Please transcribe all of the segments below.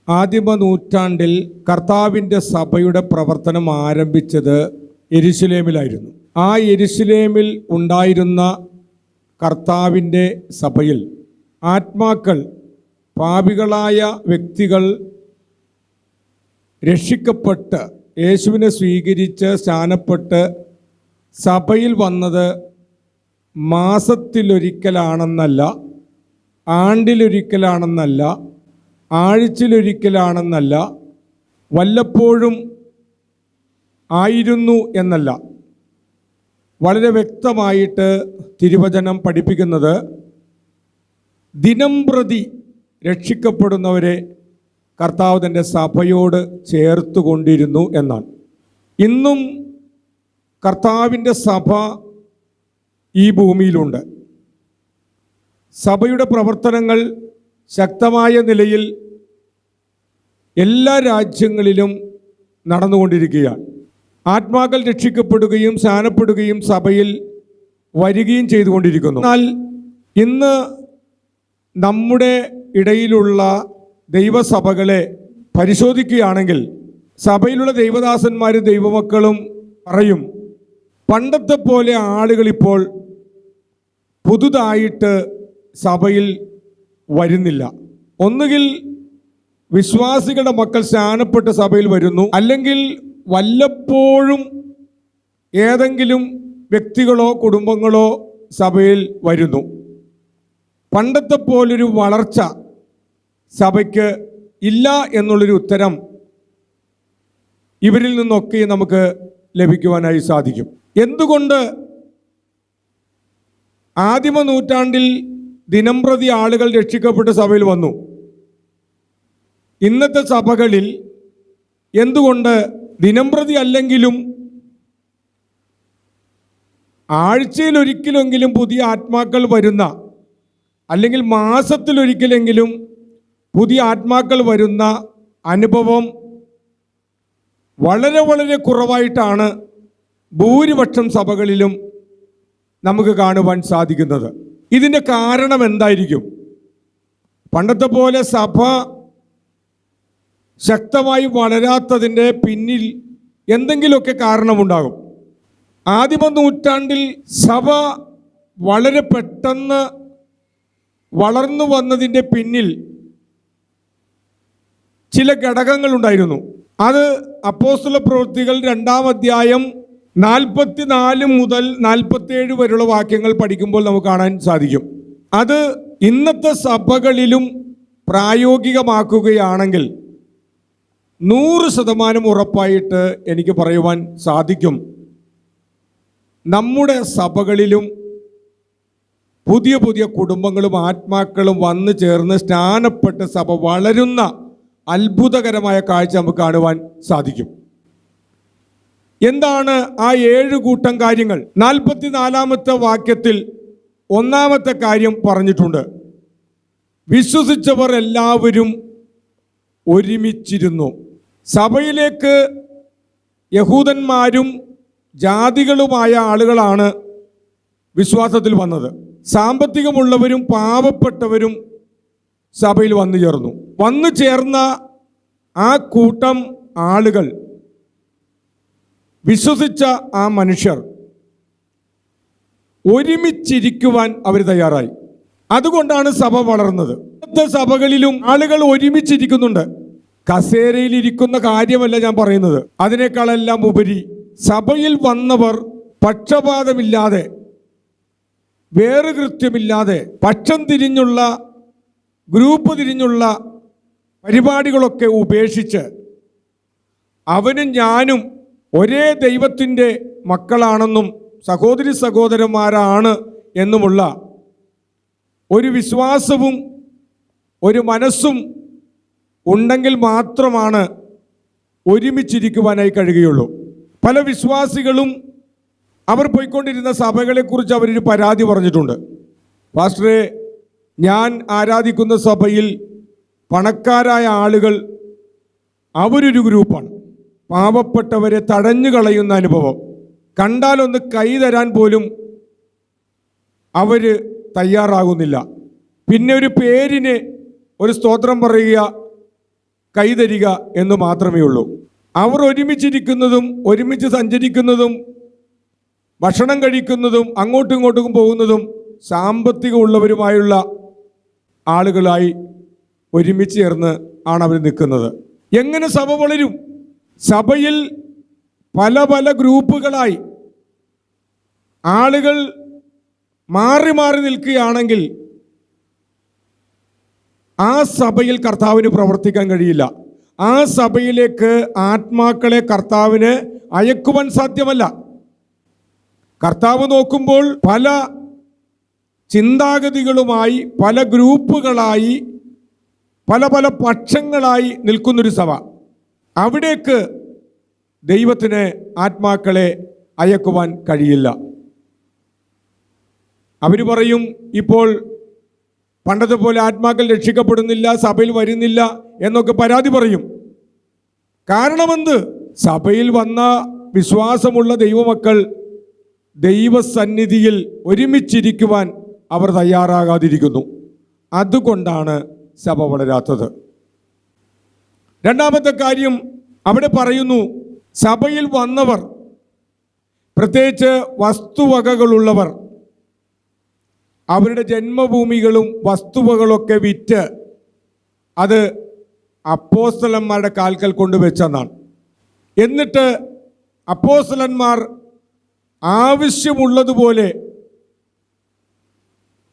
ആദിമ നൂറ്റാണ്ടിൽ കർത്താവിൻ്റെ സഭയുടെ പ്രവർത്തനം ആരംഭിച്ചത് യെരുശലേമിലായിരുന്നു. ആ യെരുശലേമിൽ ഉണ്ടായിരുന്ന കർത്താവിൻ്റെ സഭയിൽ ആത്മാക്കൾ, പാപികളായ വ്യക്തികൾ രക്ഷിക്കപ്പെട്ട് യേശുവിനെ സ്വീകരിച്ച് സ്നാനപ്പെട്ട് സഭയിൽ വന്നത് മാസത്തിലൊരിക്കലാണെന്നല്ല, ആണ്ടിലൊരിക്കലാണെന്നല്ല, ആഴ്ചയിലൊരിക്കലാണെന്നല്ല, വല്ലപ്പോഴും ആയിരുന്നു എന്നല്ല. വളരെ വ്യക്തമായിട്ട് തിരുവചനം പഠിപ്പിക്കുന്നത് ദിനംപ്രതി രക്ഷിക്കപ്പെടുന്നവരെ കർത്താവ് തൻ്റെ സഭയോട് ചേർത്തുകൊണ്ടിരുന്നു എന്നാണ്. ഇന്നും കർത്താവിൻ്റെ സഭ ഈ ഭൂമിയിലുണ്ട്. സഭയുടെ പ്രവർത്തനങ്ങൾ ശക്തമായ നിലയിൽ എല്ലാ രാജ്യങ്ങളിലും നടന്നുകൊണ്ടിരിക്കുകയാണ്. ആത്മാക്കൾ രക്ഷിക്കപ്പെടുകയും സ്നാനപ്പെടുകയും സഭയിൽ വരികയും ചെയ്തുകൊണ്ടിരിക്കുന്നു. എന്നാൽ ഇന്ന് നമ്മുടെ ഇടയിലുള്ള ദൈവസഭകളെ പരിശോധിക്കുകയാണെങ്കിൽ സഭയിലുള്ള ദൈവദാസന്മാരും ദൈവമക്കളും പറയും, പണ്ടത്തെ പോലെ ആളുകളിപ്പോൾ പുതുതായിട്ട് സഭയിൽ വരുന്നില്ല. ഒന്നുകിൽ വിശ്വാസികളുടെ മക്കൾ സ്നാനപ്പെട്ട് സഭയിൽ വരുന്നു, അല്ലെങ്കിൽ വല്ലപ്പോഴും ഏതെങ്കിലും വ്യക്തികളോ കുടുംബങ്ങളോ സഭയിൽ വരുന്നു. പണ്ടത്തെ പോലൊരു വളർച്ച സഭയ്ക്ക് ഇല്ല എന്നുള്ളൊരു ഉത്തരം ഇവരിൽ നിന്നൊക്കെ നമുക്ക് ലഭിക്കുവാനായി സാധിക്കും. എന്തുകൊണ്ട് ആദിമ നൂറ്റാണ്ടിൽ ദിനംപ്രതി ആളുകൾ രക്ഷിക്കപ്പെട്ട് സഭയിൽ വന്നു, ഇന്നത്തെ സഭകളിൽ എന്തുകൊണ്ട് ദിനംപ്രതി അല്ലെങ്കിലും ആഴ്ചയിലൊരിക്കലെങ്കിലും പുതിയ ആത്മാക്കൾ വരുന്ന, അല്ലെങ്കിൽ മാസത്തിലൊരിക്കലെങ്കിലും പുതിയ ആത്മാക്കൾ വരുന്ന അനുഭവം വളരെ വളരെ കുറവായിട്ടാണ് ഭൂരിപക്ഷം സഭകളിലും നമുക്ക് കാണുവാൻ സാധിക്കുന്നത്. ഇതിൻ്റെ കാരണം എന്തായിരിക്കും? പണ്ടത്തെ പോലെ സഭ ശക്തമായി വളരാത്തതിൻ്റെ പിന്നിൽ എന്തെങ്കിലുമൊക്കെ കാരണമുണ്ടാകും. ആദിമ നൂറ്റാണ്ടിൽ സഭ വളരെ പെട്ടെന്ന് വളർന്നു വന്നതിൻ്റെ പിന്നിൽ ചില ഘടകങ്ങളുണ്ടായിരുന്നു. അത് അപ്പോസ്തല പ്രവൃത്തികൾ 2-ാം അധ്യായം 44 മുതൽ 47 വരെയുള്ള വാക്യങ്ങൾ പഠിക്കുമ്പോൾ നമുക്ക് കാണാൻ സാധിക്കും. അത് ഇന്നത്തെ സഭകളിലും പ്രായോഗികമാക്കുകയാണെങ്കിൽ 100% ഉറപ്പായിട്ട് എനിക്ക് പറയുവാൻ സാധിക്കും, നമ്മുടെ സഭകളിലും പുതിയ പുതിയ കുടുംബങ്ങളും ആത്മാക്കളും വന്നു ചേർന്ന് സ്നാനപ്പെട്ട് സഭ വളരുന്ന അത്ഭുതകരമായ കാഴ്ച നമുക്ക് കാണുവാൻ സാധിക്കും. എന്താണ് ആ 7 കൂട്ടം കാര്യങ്ങൾ? 44-ാമത്തെ വാക്യത്തിൽ 1-ാമത്തെ കാര്യം പറഞ്ഞിട്ടുണ്ട്. വിശ്വസിച്ചവർ എല്ലാവരും ഒരുമിച്ചിരുന്നു. സഭയിലേക്ക് യഹൂദന്മാരും ജാതികളുമായ ആളുകളാണ് വിശ്വാസത്തിൽ വന്നത്. സാമ്പത്തികമുള്ളവരും പാവപ്പെട്ടവരും സഭയിൽ വന്നു ചേർന്ന ആ കൂട്ടം ആളുകൾ, വിശ്വസിച്ച ആ മനുഷ്യർ ഒരുമിച്ചിരിക്കുവാൻ അവർ തയ്യാറായി. അതുകൊണ്ടാണ് സഭ വളർന്നത്. ഇന്നത്തെ സഭകളിലും ആളുകൾ ഒരുമിച്ചിരിക്കുന്നുണ്ട്. കസേരയിലിരിക്കുന്ന കാര്യമല്ല ഞാൻ പറയുന്നത്. അതിനേക്കാളെല്ലാം ഉപരി സഭയിൽ വന്നവർ പക്ഷപാതമില്ലാതെ, വേറുകൃത്യമില്ലാതെ, പക്ഷം തിരിഞ്ഞുള്ള, ഗ്രൂപ്പ് തിരിഞ്ഞുള്ള പരിപാടികളൊക്കെ ഉപേക്ഷിച്ച് അവനും ഞാനും ഒരേ ദൈവത്തിൻ്റെ മക്കളാണെന്നും സഹോദരി സഹോദരന്മാരാണ് എന്നുമുള്ള ഒരു വിശ്വാസവും ഒരു മനസ്സും ഉണ്ടെങ്കിൽ മാത്രമാണ് ഒരുമിച്ചിരിക്കുവാനായി കഴിയുകയുള്ളൂ. പല വിശ്വാസികളും അവർ പോയിക്കൊണ്ടിരുന്ന സഭകളെക്കുറിച്ച് അവരൊരു പരാതി പറഞ്ഞിട്ടുണ്ട്. പാസ്റ്ററെ, ഞാൻ ആരാധിക്കുന്ന സഭയിൽ പണക്കാരായ ആളുകൾ അവരൊരു ഗ്രൂപ്പാണ്. പാവപ്പെട്ടവരെ തടഞ്ഞു കളയുന്ന അനുഭവം. കണ്ടാലൊന്ന് കൈ തരാൻ പോലും അവർ തയ്യാറാകുന്നില്ല. പിന്നെ ഒരു പേരിന് ഒരു സ്തോത്രം പറയുക, കൈതരിക എന്ന് മാത്രമേ ഉള്ളൂ. അവർ ഒരുമിച്ചിരിക്കുന്നതും ഒരുമിച്ച് സഞ്ചരിക്കുന്നതും ഭക്ഷണം കഴിക്കുന്നതും അങ്ങോട്ടും ഇങ്ങോട്ടും പോകുന്നതും സാമ്പത്തികമുള്ളവരുമായുള്ള ആളുകളായി ഒരുമിച്ച് ചേർന്ന് ആണ് അവർ നിൽക്കുന്നത്. എങ്ങനെ സഭ വളരും? സഭയിൽ പല പല ഗ്രൂപ്പുകളായി ആളുകൾ മാറി മാറി നിൽക്കുകയാണെങ്കിൽ ആ സഭയിൽ കർത്താവിന് പ്രവർത്തിക്കാൻ കഴിയില്ല. ആ സഭയിലേക്ക് ആത്മാക്കളെ കർത്താവിന് അയക്കുവാൻ സാധ്യമല്ല. കർത്താവ് നോക്കുമ്പോൾ പല ചിന്താഗതികളുമായി പല ഗ്രൂപ്പുകളായി പല പല പക്ഷങ്ങളായി നിൽക്കുന്നൊരു സഭ, അവിടേക്ക് ദൈവത്തിന് ആത്മാക്കളെ അയക്കുവാൻ കഴിയില്ല. അവർ പറയും, ഇപ്പോൾ പണ്ടതുപോലെ ആത്മാക്കൾ രക്ഷിക്കപ്പെടുന്നില്ല, സഭയിൽ വരുന്നില്ല എന്നൊക്കെ പരാതി പറയും. കാരണമെന്ത്? സഭയിൽ വന്ന വിശ്വാസമുള്ള ദൈവമക്കൾ ദൈവസന്നിധിയിൽ ഒരുമിച്ചിരിക്കുവാൻ അവർ തയ്യാറാകാതിരിക്കുന്നു. അതുകൊണ്ടാണ് സഭ വളരാത്തത്. രണ്ടാമത്തെ കാര്യം അവിടെ പറയുന്നു, സഭയിൽ വന്നവർ, പ്രത്യേകിച്ച് വസ്തുവകകളുള്ളവർ, അവരുടെ ജന്മഭൂമികളും വസ്തുവകളൊക്കെ വിറ്റ് അത് അപ്പോസ്തലന്മാരുടെ കാൽക്കൽ കൊണ്ടുവച്ചെന്നാണ്. എന്നിട്ട് അപ്പോസ്തലന്മാർ ആവശ്യമുള്ളതുപോലെ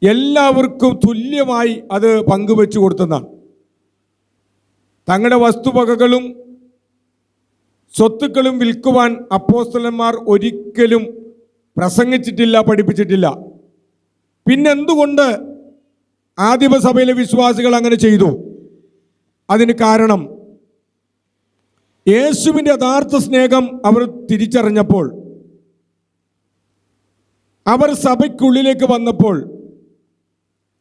എല്ലാവർക്കും തുല്യമായി അത് പങ്കുവെച്ചു കൊടുത്തെന്നാണ്. തങ്ങളുടെ വസ്തുവകകളും സ്വത്തുക്കളും വിൽക്കുവാൻ അപ്പോസ്തലന്മാർ ഒരിക്കലും പ്രസംഗിച്ചിട്ടില്ല, പഠിപ്പിച്ചിട്ടില്ല. പിന്നെന്തുകൊണ്ട് ആദിമസഭയിലെ വിശ്വാസികൾ അങ്ങനെ ചെയ്തു? അതിന് കാരണം യേശുവിൻ്റെ യഥാർത്ഥ സ്നേഹം അവർ തിരിച്ചറിഞ്ഞപ്പോൾ, അവർ സഭയ്ക്കുള്ളിലേക്ക് വന്നപ്പോൾ,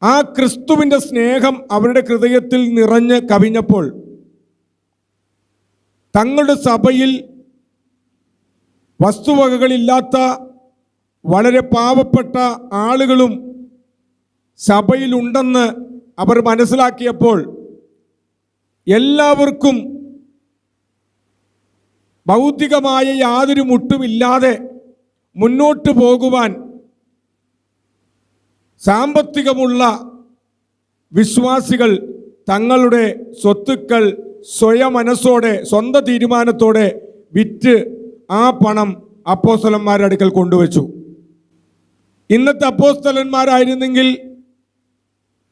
ആ ക്രിസ്തുവിൻ്റെ സ്നേഹം അവരുടെ ഹൃദയത്തിൽ നിറഞ്ഞ് കവിഞ്ഞപ്പോൾ, തങ്ങളുടെ സഭയിൽ വസ്തുവകകളില്ലാത്ത വളരെ പാവപ്പെട്ട ആളുകളും സഭയിലുണ്ടെന്ന് അവർ മനസ്സിലാക്കിയപ്പോൾ, എല്ലാവർക്കും ഭൗതികമായ യാതൊരു മുട്ടുമില്ലാതെ മുന്നോട്ട് പോകുവാൻ സാമ്പത്തികമുള്ള വിശ്വാസികൾ തങ്ങളുടെ സ്വത്തുക്കൾ സ്വയമനസ്സോടെ സ്വന്തം തീരുമാനത്തോടെ വിറ്റ് ആ പണം അപ്പോസ്തലന്മാരുടെ അടുക്കൽ കൊണ്ടുവച്ചു. ഇന്നത്തെ അപ്പോസ്തലന്മാരായിരുന്നെങ്കിൽ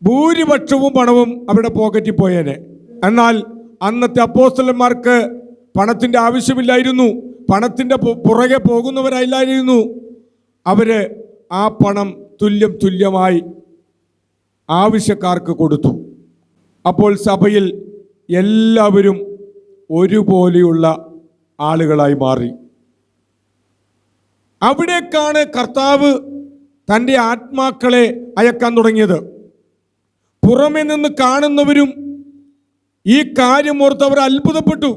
ഭൂരിപക്ഷവും പണവും അവരുടെ പോക്കറ്റിൽ പോയേനെ. എന്നാൽ അന്നത്തെ അപ്പോസ്തലന്മാർക്ക് പണത്തിൻ്റെ ആവശ്യമില്ലായിരുന്നു, പണത്തിൻ്റെ പുറകെ പോകുന്നവരല്ലായിരുന്നു. അവർ ആ പണം തുല്യമായി ആവശ്യക്കാർക്ക് കൊടുത്തു. അപ്പോൾ സഭയിൽ എല്ലാവരും ഒരുപോലെയുള്ള ആളുകളായി മാറി. അവിടേക്കാണ് കർത്താവ് തൻ്റെ ആത്മാക്കളെ അയക്കാൻ തുടങ്ങിയത്. പുറമെ നിന്ന് കാണുന്നവരും ഈ കാര്യം ഓർത്തവർ അത്ഭുതപ്പെട്ടു.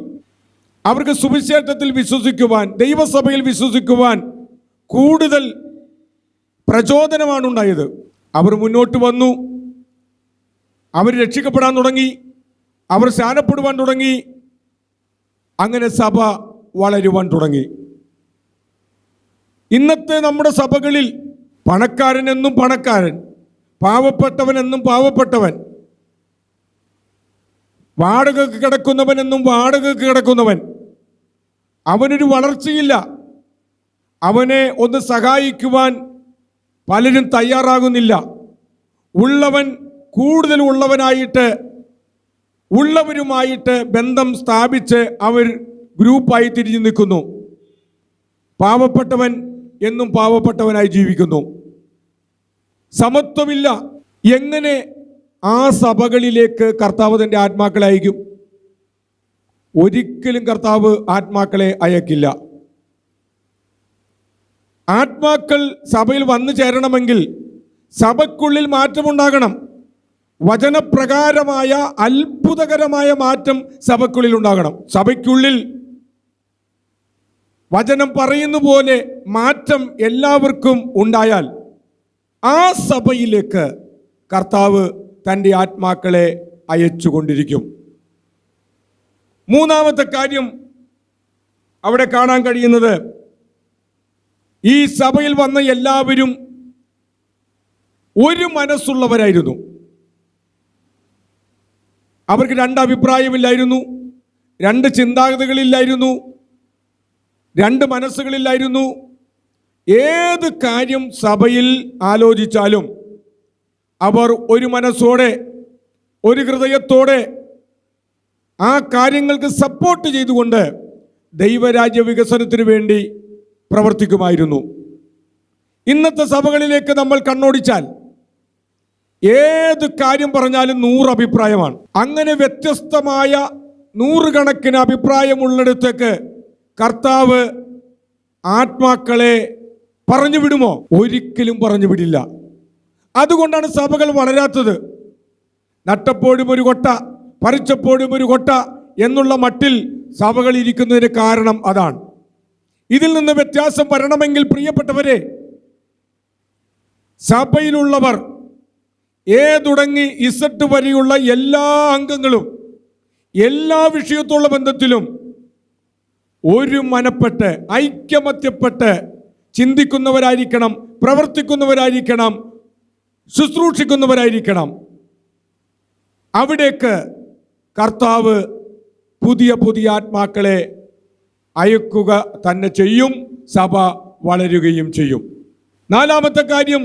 അവർക്ക് സുവിശേഷത്തിൽ വിശ്വസിക്കുവാൻ, ദൈവസഭയിൽ വിശ്വസിക്കുവാൻ കൂടുതൽ പ്രചോദനമാണ് ഉണ്ടായത്. അവർ മുന്നോട്ട് വന്നു, അവർ രക്ഷിക്കപ്പെടാൻ തുടങ്ങി, അവർ സ്നാനപ്പെടുവാൻ തുടങ്ങി. അങ്ങനെ സഭ വളരുവാൻ തുടങ്ങി. ഇന്നത്തെ നമ്മുടെ സഭകളിൽ പണക്കാരനെന്നും പണക്കാരൻ, പാവപ്പെട്ടവനെന്നും പാവപ്പെട്ടവൻ, വാടകയ്ക്ക് കിടക്കുന്നവനെന്നും വാടകയ്ക്ക് കിടക്കുന്നവൻ, അവനൊരു വളർച്ചയില്ല. അവനെ ഒന്ന് സഹായിക്കുവാൻ പലരും തയ്യാറാകുന്നില്ല. ഉള്ളവൻ കൂടുതൽ ഉള്ളവനായിട്ട് ഉള്ളവരുമായിട്ട് ബന്ധം സ്ഥാപിച്ച് അവർ ഗ്രൂപ്പായി തിരിഞ്ഞു നിൽക്കുന്നു. പാവപ്പെട്ടവൻ എന്നും പാവപ്പെട്ടവനായി ജീവിക്കുന്നു. സമത്വമില്ല. എങ്ങനെ ആ സഭകളിലേക്ക് കർത്താവ് തൻ്റെ ആത്മാക്കളെ അയക്കും? ഒരിക്കലും കർത്താവ് ആത്മാക്കളെ അയക്കില്ല. ആത്മാക്കൾ സഭയിൽ വന്നു ചേരണമെങ്കിൽ സഭയ്ക്കുള്ളിൽ മാറ്റമുണ്ടാകണം. വചനപ്രകാരമായ അത്ഭുതകരമായ മാറ്റം സഭയ്ക്കുള്ളിൽ ഉണ്ടാകണം. സഭയ്ക്കുള്ളിൽ വചനം പറയുന്ന പോലെ മാറ്റം എല്ലാവർക്കും ഉണ്ടായാൽ ആ സഭയിലേക്ക് കർത്താവ് തൻ്റെ ആത്മാക്കളെ അയച്ചുകൊണ്ടിരിക്കും. മൂന്നാമത്തെ കാര്യം അവിടെ കാണാൻ കഴിയുന്നത്, ഈ സഭയിൽ വന്ന എല്ലാവരും ഒരു മനസ്സുള്ളവരായിരുന്നു. അവർക്ക് രണ്ട് അഭിപ്രായമില്ലായിരുന്നു, രണ്ട് ചിന്താഗതികളില്ലായിരുന്നു, രണ്ട് മനസ്സുകളില്ലായിരുന്നു. ഏത് കാര്യം സഭയിൽ ആലോചിച്ചാലും അവർ ഒരു മനസ്സോടെ, ഒരു ഹൃദയത്തോടെ ആ കാര്യങ്ങൾക്ക് സപ്പോർട്ട് ചെയ്തുകൊണ്ട് ദൈവരാജ്യ വികസനത്തിന് വേണ്ടി പ്രവർത്തിക്കുമായിരുന്നു. ഇന്നത്തെ സഭകളിലേക്ക് നമ്മൾ കണ്ണോടിച്ചാൽ ഏത് കാര്യം പറഞ്ഞാലും 100 അഭിപ്രായമാണ്. അങ്ങനെ വ്യത്യസ്തമായ 100 കണക്കിന് അഭിപ്രായമുള്ളിടത്തേക്ക് കർത്താവ് ആത്മാക്കളെ പറഞ്ഞു വിടുമോ? ഒരിക്കലും പറഞ്ഞു വിടില്ല. അതുകൊണ്ടാണ് സഭകൾ വളരാത്തത്. നട്ടപ്പോഴും ഒരു കൊട്ട, പറിച്ചപ്പോഴും ഒരു കൊട്ട എന്നുള്ള മട്ടിൽ സഭകൾ ഇരിക്കുന്നതിന് കാരണം അതാണ്. ഇതിൽ നിന്ന് വ്യത്യാസം വരണമെങ്കിൽ പ്രിയപ്പെട്ടവരെ, സഭയിലുള്ളവർ തുടങ്ങി ഇസറ്റ് വരെയുള്ള എല്ലാ അംഗങ്ങളും എല്ലാ വിഷയത്തോടുള്ള ബന്ധത്തിലും ഒരു മനപ്പെട്ട് ഐക്യമത്യപ്പെട്ട് ചിന്തിക്കുന്നവരായിരിക്കണം, പ്രവർത്തിക്കുന്നവരായിരിക്കണം, ശുശ്രൂഷിക്കുന്നവരായിരിക്കണം. അവിടേക്ക് കർത്താവ് പുതിയ പുതിയ ആത്മാക്കളെ അയക്കുക തന്നെ ചെയ്യും. സഭ വളരുകയും ചെയ്യും. നാലാമത്തെ കാര്യം,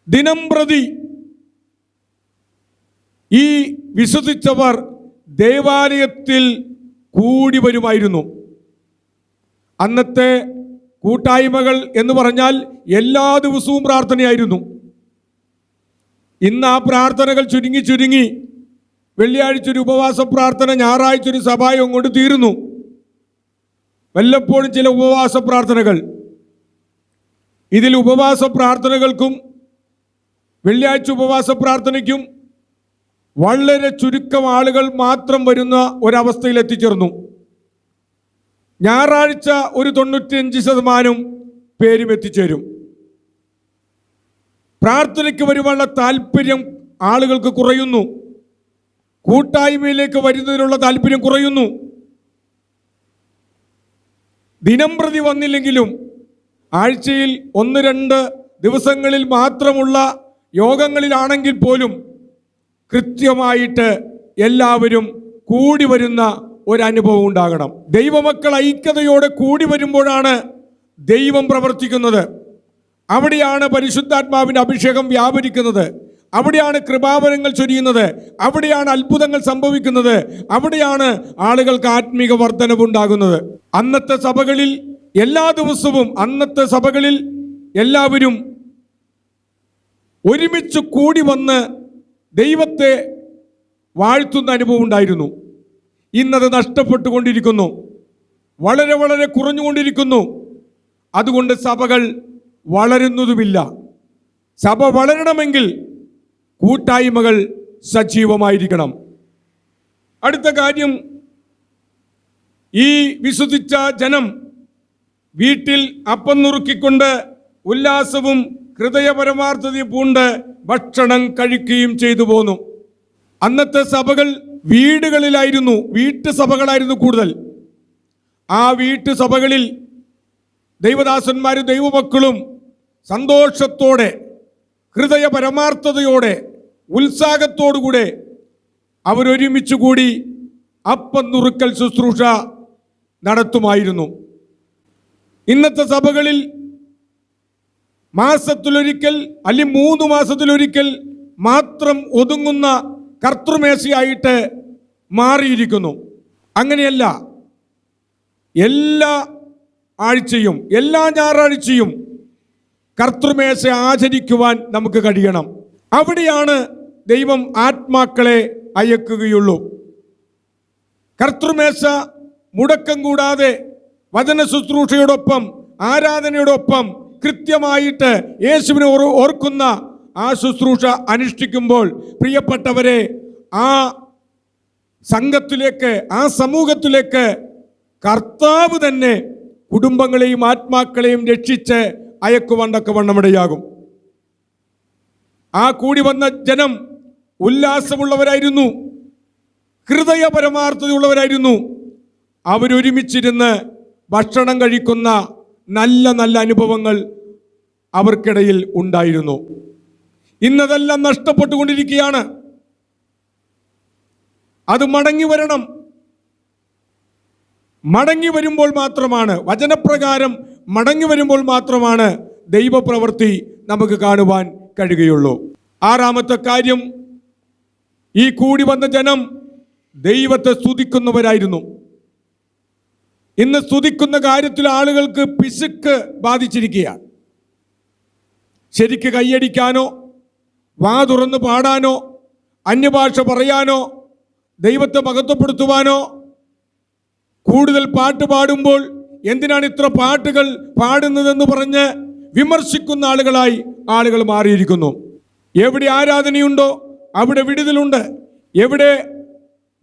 ദിനംപ്രതി ഈ വിശ്വസിച്ചവർ ദേവാലയത്തിൽ കൂടി വരുമായിരുന്നു. അന്നത്തെ കൂട്ടായ്മകൾ എന്ന് പറഞ്ഞാൽ എല്ലാ ദിവസവും പ്രാർത്ഥനയായിരുന്നു. ഇന്ന് ആ പ്രാർത്ഥനകൾ ചുരുങ്ങി ചുരുങ്ങി വെള്ളിയാഴ്ച ഒരു ഉപവാസ പ്രാർത്ഥന, ഞായറാഴ്ച ഒരു സഭായോഗം കൊണ്ട് തീരുന്നു. വല്ലപ്പോഴും ചില ഉപവാസ പ്രാർത്ഥനകൾ. ഇതിൽ ഉപവാസ പ്രാർത്ഥനകൾക്കും വെള്ളിയാഴ്ച ഉപവാസ പ്രാർത്ഥനയ്ക്കും വളരെ ചുരുക്കം ആളുകൾ മാത്രം വരുന്ന ഒരവസ്ഥയിൽ എത്തിച്ചേർന്നു. ഞായറാഴ്ച ഒരു 95% പേരും എത്തിച്ചേരും. പ്രാർത്ഥനയ്ക്ക് വരുവാനുള്ള താല്പര്യം ആളുകൾക്ക് കുറയുന്നു. കൂട്ടായ്മയിലേക്ക് വരുന്നതിനുള്ള താല്പര്യം കുറയുന്നു. ദിനംപ്രതി വന്നില്ലെങ്കിലും ആഴ്ചയിൽ 1-2 ദിവസങ്ങളിൽ മാത്രമുള്ള യോഗങ്ങളിലാണെങ്കിൽ പോലും കൃത്യമായിട്ട് എല്ലാവരും കൂടി വരുന്ന ഒരനുഭവം ഉണ്ടാകണം. ദൈവമക്കൾ ഐക്യതയോടെ കൂടി വരുമ്പോഴാണ് ദൈവം പ്രവർത്തിക്കുന്നത്. അവിടെയാണ് പരിശുദ്ധാത്മാവിൻ്റെ അഭിഷേകം വ്യാപരിക്കുന്നത്. അവിടെയാണ് കൃപാവരങ്ങൾ ചൊരിയുന്നത്. അവിടെയാണ് അത്ഭുതങ്ങൾ സംഭവിക്കുന്നത്. അവിടെയാണ് ആളുകൾക്ക് ആത്മീക വർധനവുണ്ടാകുന്നത്. അന്നത്തെ സഭകളിൽ എല്ലാ ദിവസവും എല്ലാവരും ഒരുമിച്ച് കൂടി വന്ന് ദൈവത്തെ വാഴ്ത്തുന്ന അനുഭവം ഉണ്ടായിരുന്നു. ഇന്നത് നഷ്ടപ്പെട്ടുകൊണ്ടിരിക്കുന്നു, വളരെ വളരെ കുറഞ്ഞുകൊണ്ടിരിക്കുന്നു. അതുകൊണ്ട് സഭകൾ വളരുന്നതുമില്ല. സഭ വളരണമെങ്കിൽ കൂട്ടായ്മകൾ സജീവമായിരിക്കണം. അടുത്ത കാര്യം, ഈ വിശ്വസിച്ച ജനം വീട്ടിൽ അപ്പം നുറുക്കിക്കൊണ്ട് ഉല്ലാസവും ഹൃദയപരമാർത്ഥതയും പൂണ്ട് ഭക്ഷണം കഴിക്കുകയും ചെയ്തു പോന്നു. അന്നത്തെ സഭകൾ വീടുകളിലായിരുന്നു, വീട്ടുസഭകളായിരുന്നു കൂടുതൽ. ആ വീട്ടുസഭകളിൽ ദൈവദാസന്മാരും ദൈവമക്കളും സന്തോഷത്തോടെ, ഹൃദയപരമാർത്ഥതയോടെ, ഉത്സാഹത്തോടുകൂടെ അവരൊരുമിച്ച് കൂടി അപ്പം നുറുക്കൽ ശുശ്രൂഷ നടത്തുമായിരുന്നു. ഇന്നത്തെ സഭകളിൽ മാസത്തിലൊരിക്കൽ അല്ലെങ്കിൽ 3 മാസത്തിലൊരിക്കൽ മാത്രം ഒതുങ്ങുന്ന കർത്തൃമേശയായിട്ട് മാറിയിരിക്കുന്നു. അങ്ങനെയല്ല, എല്ലാ ആഴ്ചയും എല്ലാ ഞായറാഴ്ചയും കർത്തൃമേശ ആചരിക്കുവാൻ നമുക്ക് കഴിയണം. അവിടെയാണ് ദൈവം ആത്മാക്കളെ അയക്കുകയുള്ളൂ. കർത്തൃമേശ മുടക്കം കൂടാതെ വചന ശുശ്രൂഷയോടൊപ്പം ആരാധനയോടൊപ്പം കൃത്യമായിട്ട് യേശുവിനെ ഓർക്കുന്ന ആ ശുശ്രൂഷ അനുഷ്ഠിക്കുമ്പോൾ പ്രിയപ്പെട്ടവരെ, ആ സംഘത്തിലേക്ക്, ആ സമൂഹത്തിലേക്ക് കർത്താവ് തന്നെ കുടുംബങ്ങളെയും ആത്മാക്കളെയും രക്ഷിച്ച് അയക്കുവണ്ടക്കവണ്ണമിടയാകും. ആ കൂടി വന്ന ജനം ഉല്ലാസമുള്ളവരായിരുന്നു, ഹൃദയ പരമാർത്ഥതയുള്ളവരായിരുന്നു. അവരൊരുമിച്ചിരുന്ന് ഭക്ഷണം കഴിക്കുന്ന നല്ല നല്ല അനുഭവങ്ങൾ അവർക്കിടയിൽ ഉണ്ടായിരുന്നു. ഇന്നതെല്ലാം നഷ്ടപ്പെട്ടുകൊണ്ടിരിക്കുകയാണ്. അത് മടങ്ങി വരണം. മടങ്ങി വരുമ്പോൾ മാത്രമാണ്, വചനപ്രകാരം മടങ്ങി വരുമ്പോൾ മാത്രമാണ് ദൈവപ്രവൃത്തി നമുക്ക് കാണുവാൻ കഴിയുകയുള്ളൂ. ആറാമത്തെ കാര്യം, ഈ കൂടി വന്ന ജനം ദൈവത്തെ സ്തുതിക്കുന്നവരായിരുന്നു. ഇന്ന് സ്തുതിക്കുന്ന കാര്യത്തിൽ ആളുകൾക്ക് പിശുക്ക് ബാധിച്ചിരിക്കുകയാണ്. ശരിക്ക് കൈയടിക്കാനോ വാ തുറന്ന് പാടാനോ അന്യഭാഷ പറയാനോ ദൈവത്തെ മഹത്വപ്പെടുത്തുവാനോ, കൂടുതൽ പാട്ട് പാടുമ്പോൾ എന്തിനാണ് ഇത്ര പാട്ടുകൾ പാടുന്നതെന്ന് പറഞ്ഞ് വിമർശിക്കുന്ന ആളുകളായി ആളുകൾ മാറിയിരിക്കുന്നു. എവിടെ ആരാധനയുണ്ടോ അവിടെ വിടുതലുണ്ട്. എവിടെ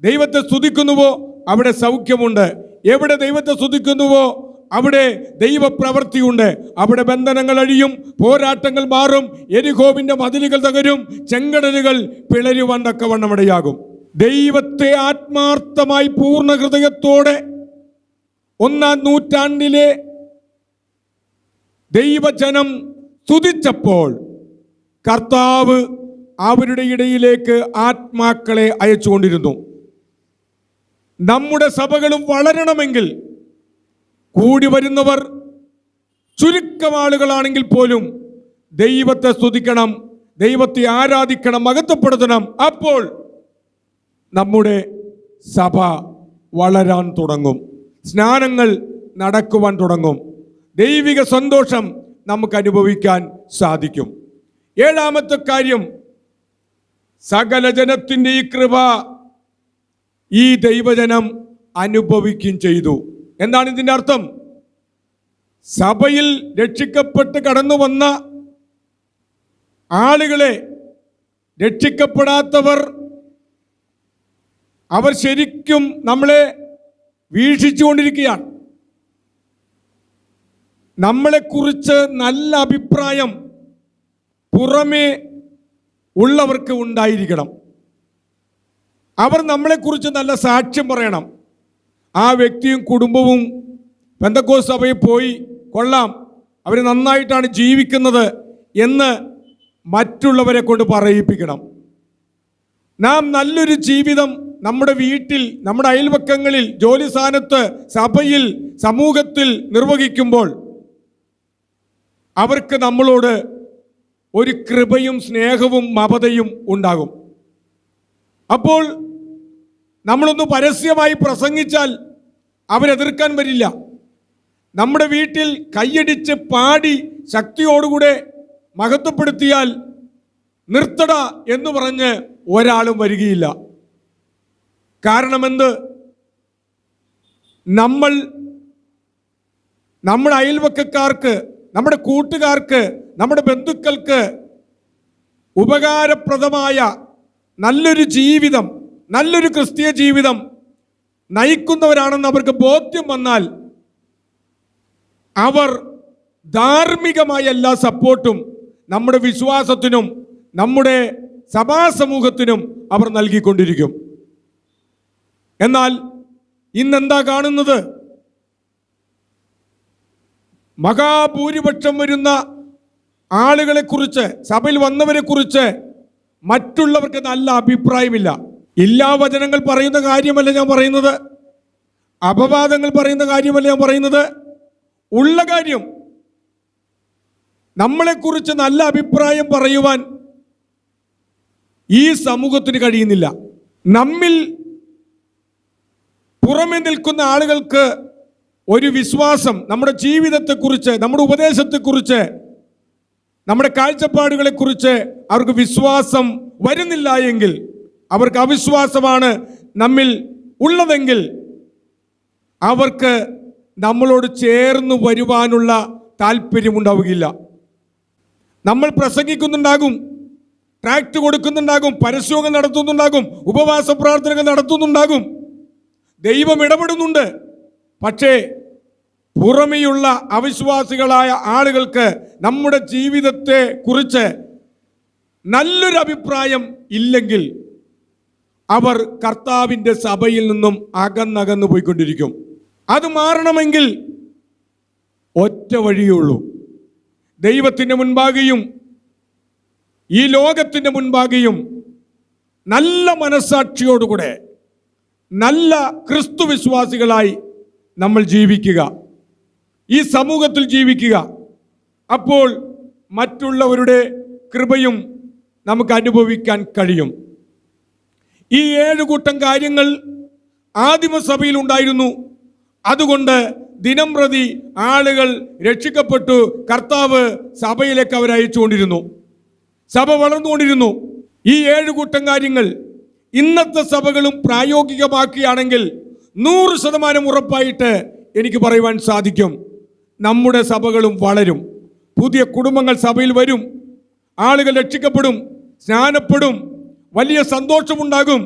ദൈവത്തെ സ്തുതിക്കുന്നുവോ അവിടെ സൗഖ്യമുണ്ട്. എവിടെ ദൈവത്തെ സ്തുതിക്കുന്നുവോ അവിടെ ദൈവപ്രവൃത്തിയുണ്ട്. അവിടെ ബന്ധനങ്ങൾ അഴിയും, പോരാട്ടങ്ങൾ മാറും, എരിഹോവിന്റെ മതിലുകൾ തകരും, ചെങ്കടലുകൾ പിളരുവാൻ തക്കവണ്ണം ഇടയാകും. ദൈവത്തെ ആത്മാർത്ഥമായി പൂർണ്ണ ഹൃദയത്തോടെ ഒന്നാം നൂറ്റാണ്ടിലെ ദൈവജനം സ്തുതിച്ചപ്പോൾ കർത്താവ് അവരുടെ ഇടയിലേക്ക് ആത്മാക്കളെ അയച്ചുകൊണ്ടിരുന്നു. നമ്മുടെ സഭകളും വളരണമെങ്കിൽ കൂടി വരുന്നവർ ചുരുക്കം ആളുകളാണെങ്കിൽ പോലും ദൈവത്തെ സ്തുതിക്കണം, ദൈവത്തെ ആരാധിക്കണം, മഹത്വപ്പെടുത്തണം. അപ്പോൾ നമ്മുടെ സഭ വളരാൻ തുടങ്ങും, സ്നാനങ്ങൾ നടക്കുവാൻ തുടങ്ങും, ദൈവിക സന്തോഷം നമുക്ക് അനുഭവിക്കാൻ സാധിക്കും. ഏഴാമത്തെ കാര്യം, സകല ജനത്തിൻ്റെ ഈ കൃപ ഈ ദൈവജനം അനുഭവിക്കുകയും ചെയ്തു. എന്താണ് ഇതിൻ്റെ അർത്ഥം? സഭയിൽ രക്ഷിക്കപ്പെട്ട് കടന്നു വന്ന ആളുകളെ രക്ഷിക്കപ്പെടാത്തവർ അവർ ശരിക്കും നമ്മളെ വീക്ഷിച്ചുകൊണ്ടിരിക്കുകയാണ്. നമ്മളെക്കുറിച്ച് നല്ല അഭിപ്രായം പുറമേ ഉള്ളവർക്ക് ഉണ്ടായിരിക്കണം. അവർ നമ്മളെക്കുറിച്ച് നല്ല സാക്ഷ്യം പറയണം. ആ വ്യക്തിയും കുടുംബവും പെന്തക്കോസ്ത് സഭയിൽ പോയി കൊള്ളാം, അവർ നന്നായിട്ടാണ് ജീവിക്കുന്നത് എന്ന് മറ്റുള്ളവരെ കൊണ്ട് പറയിപ്പിക്കണം. നാം നല്ലൊരു ജീവിതം നമ്മുടെ വീട്ടിൽ, നമ്മുടെ അയൽവക്കങ്ങളിൽ, ജോലി സ്ഥാനത്ത്, സഭയിൽ, സമൂഹത്തിൽ നിർവഹിക്കുമ്പോൾ അവർക്ക് നമ്മളോട് ഒരു കൃപയും സ്നേഹവും മമതയും ഉണ്ടാകും. അപ്പോൾ നമ്മളൊന്ന് പരസ്യമായി പ്രസംഗിച്ചാൽ അവരെതിർക്കാൻ വരില്ല. നമ്മുടെ വീട്ടിൽ കൈയടിച്ച് പാടി ശക്തിയോടുകൂടെ മഹത്വപ്പെടുത്തിയാൽ നിർത്തട എന്ന് പറഞ്ഞ് ഒരാളും വരികയില്ല. കാരണമെന്ത്? നമ്മൾ നമ്മുടെ അയൽവക്കക്കാർക്ക്, നമ്മുടെ കൂട്ടുകാർക്ക്, നമ്മുടെ ബന്ധുക്കൾക്ക് ഉപകാരപ്രദമായ നല്ലൊരു ജീവിതം, നല്ലൊരു ക്രിസ്തീയ ജീവിതം നയിക്കുന്നവരാണെന്ന് അവർക്ക് ബോധ്യം വന്നാൽ അവർ ധാർമ്മികമായ എല്ലാ സപ്പോർട്ടും നമ്മുടെ വിശ്വാസത്തിനും നമ്മുടെ സഭാസമൂഹത്തിനും അവർ നൽകിക്കൊണ്ടിരിക്കും. എന്നാൽ ഇന്നെന്താ കാണുന്നത്? മഹാഭൂരിപക്ഷം വരുന്ന ആളുകളെക്കുറിച്ച്, സഭയിൽ വന്നവരെക്കുറിച്ച് മറ്റുള്ളവർക്ക് നല്ല അഭിപ്രായമില്ല. ഇല്ലാ വചനങ്ങൾ പറയുന്ന കാര്യമല്ല ഞാൻ പറയുന്നത്, അപവാദങ്ങൾ പറയുന്ന കാര്യമല്ല ഞാൻ പറയുന്നത്. ഉള്ള കാര്യം, നമ്മളെക്കുറിച്ച് നല്ല അഭിപ്രായം പറയുവാൻ ഈ സമൂഹത്തിന് കഴിയുന്നില്ല. നമ്മിൽ പുറമെ നിൽക്കുന്ന ആളുകൾക്ക് ഒരു വിശ്വാസം, നമ്മുടെ ജീവിതത്തെക്കുറിച്ച്, നമ്മുടെ ഉപദേശത്തെക്കുറിച്ച്, നമ്മുടെ കാഴ്ചപ്പാടുകളെക്കുറിച്ച് അവർക്ക് വിശ്വാസം വരുന്നില്ല എങ്കിൽ, അവർക്ക് അവിശ്വാസമാണ് നമ്മിൽ ഉള്ളതെങ്കിൽ അവർക്ക് നമ്മളോട് ചേർന്ന് വരുവാനുള്ള താല്പര്യമുണ്ടാവുകയില്ല. നമ്മൾ പ്രസംഗിക്കുന്നുണ്ടാകും, ട്രാക്ട് കൊടുക്കുന്നുണ്ടാകും, പരസ്യങ്ങൾ നടത്തുന്നുണ്ടാകും, ഉപവാസ പ്രാർത്ഥനകൾ നടത്തുന്നുണ്ടാകും, ദൈവം ഇടപെടുന്നുണ്ട്. പക്ഷേ പുറമെയുള്ള അവിശ്വാസികളായ ആളുകൾക്ക് നമ്മുടെ ജീവിതത്തെ കുറിച്ച് നല്ലൊരു അഭിപ്രായം ഇല്ലെങ്കിൽ അവർ കർത്താവിൻ്റെ സഭയിൽ നിന്നും അകന്നകന്നു പോയിക്കൊണ്ടിരിക്കും. അത് മാറണമെങ്കിൽ ഒറ്റ വഴിയേ ഉള്ളൂ. ദൈവത്തിൻ്റെ മുൻപാകെയും ഈ ലോകത്തിൻ്റെ മുൻപാകെയും നല്ല മനസ്സാക്ഷിയോടുകൂടെ നല്ല ക്രിസ്തു വിശ്വാസികളായി നമ്മൾ ജീവിക്കുക, ഈ സമൂഹത്തിൽ ജീവിക്കുക. അപ്പോൾ മറ്റുള്ളവരുടെ കൃപയും നമുക്ക് അനുഭവിക്കാൻ കഴിയും. ഈ 7 കൂട്ടം കാര്യങ്ങൾ ആദിമസഭയിൽ ഉണ്ടായിരുന്നു. അതുകൊണ്ട് ദിനം പ്രതി ആളുകൾ രക്ഷിക്കപ്പെട്ടു കർത്താവ് സഭയിലേക്ക് അവരയച്ചുകൊണ്ടിരുന്നു. സഭ വളർന്നുകൊണ്ടിരുന്നു. ഈ 7 കൂട്ടം കാര്യങ്ങൾ ഇന്നത്തെ സഭകളും പ്രായോഗികമാക്കുകയാണെങ്കിൽ 100% ഉറപ്പായിട്ട് എനിക്ക് പറയുവാൻ സാധിക്കും, നമ്മുടെ സഭകളും വളരും. പുതിയ കുടുംബങ്ങൾ സഭയിൽ വരും, ആളുകൾ രക്ഷിക്കപ്പെടും, സ്നാനപ്പെടും, വലിയ സന്തോഷമുണ്ടാകും,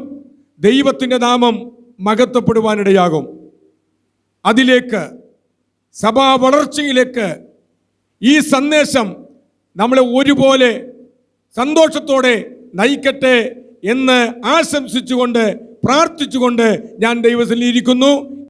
ദൈവത്തിൻ്റെ നാമം മഹത്വപ്പെടുവാനിടയാകും. അതിലേക്ക്, സഭാ വളർച്ചയിലേക്ക് ഈ സന്ദേശം നമ്മളെ ഒരുപോലെ സന്തോഷത്തോടെ നയിക്കട്ടെ എന്ന് ആശംസിച്ചുകൊണ്ട് പ്രാർത്ഥിച്ചുകൊണ്ട് ഞാൻ ദൈവത്തിൽ ഇരിക്കുന്നു.